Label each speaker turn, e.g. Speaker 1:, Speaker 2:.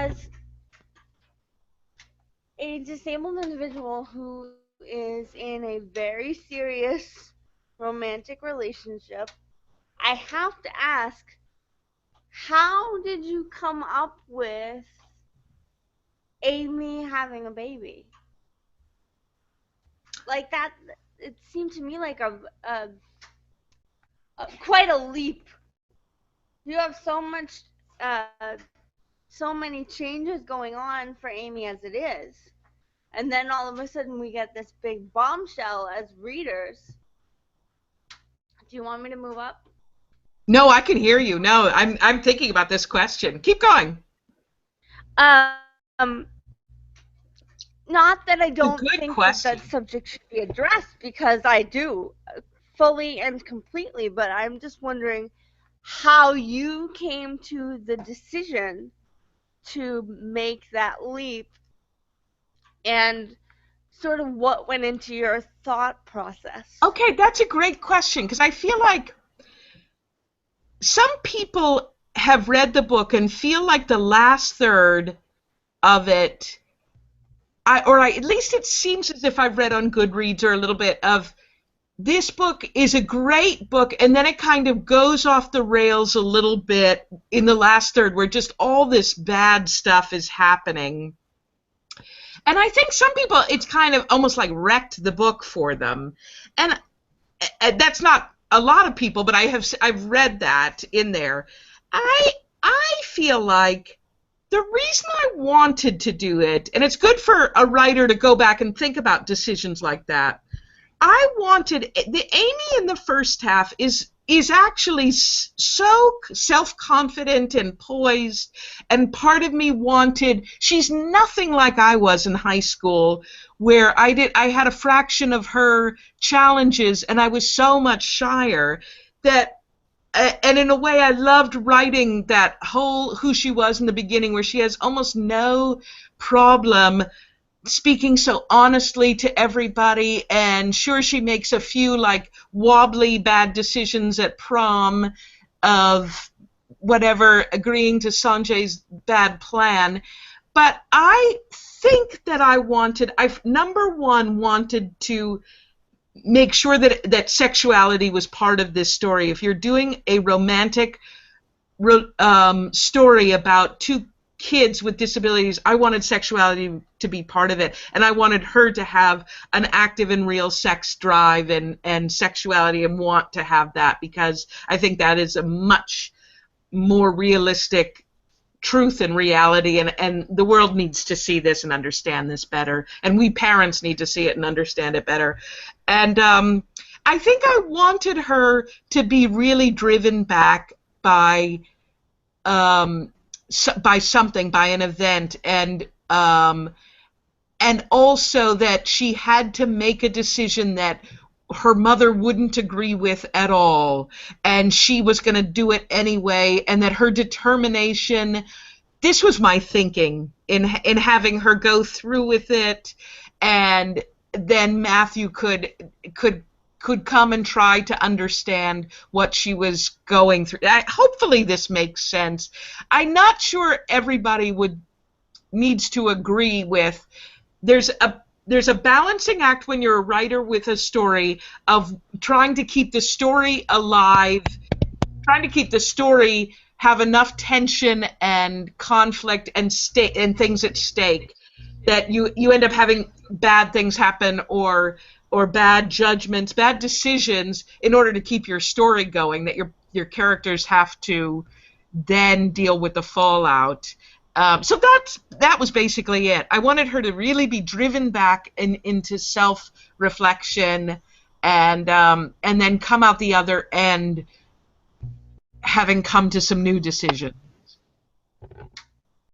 Speaker 1: as a disabled individual who is in a very serious romantic relationship, I have to ask, how did you come up with Amy having a baby? Like that, it seemed to me like quite a leap. You have uh, so many changes going on for Amy as it is, and then all of a sudden we get this big bombshell as readers. Do you want me to move up?
Speaker 2: No, I can hear you. No, I'm thinking about this question. Keep going.
Speaker 1: Um, Not that I
Speaker 2: It's a
Speaker 1: don't
Speaker 2: good
Speaker 1: think that that
Speaker 2: question.
Speaker 1: subject should be addressed, because I do, fully and completely, but I'm just wondering how you came to the decision to make that leap, and sort of what went into your thought process.
Speaker 2: Okay, that's a great question because I feel like some people have read the book and feel like the last third of it, at least it seems as if I've read on Goodreads or a little bit of this book is a great book, and then it kind of goes off the rails a little bit in the last third where just all this bad stuff is happening. And I think some people, it's kind of almost like wrecked the book for them. And that's not a lot of people, but I've read that in there. I I feel like the reason I wanted to do it, and it's good for a writer to go back and think about decisions like that. I wanted the Amy in the first half is actually so self-confident and poised, and part of me wanted, she's nothing like I was in high school where I had a fraction of her challenges and I was so much shyer that and in a way I loved writing that whole who she was in the beginning where she has almost no problem speaking so honestly to everybody, and sure she makes a few like wobbly bad decisions at prom of whatever agreeing to Sanjay's bad plan, but I think that I've number one wanted to make sure that sexuality was part of this story. If you're doing a romantic story about two kids with disabilities, I wanted sexuality to be part of it, and I wanted her to have an active and real sex drive and sexuality and want to have that, because I think that is a much more realistic truth and reality, and the world needs to see this and understand this better, and we parents need to see it and understand it better. And I think I wanted her to be really driven back by something, by an event, and also that she had to make a decision that her mother wouldn't agree with at all, and she was going to do it anyway, and that her determination, this was my thinking in having her go through with it, and then Matthew could come and try to understand what she was going through. Hopefully this makes sense. I'm not sure everybody needs to agree with. There's a balancing act when you're a writer with a story of trying to keep the story alive, trying to keep the story have enough tension and conflict and things at stake that you end up having bad things happen or bad judgments, bad decisions in order to keep your story going, that your characters have to then deal with the fallout. So that was basically it. I wanted her to really be driven back into self-reflection, and then come out the other end having come to some new decisions.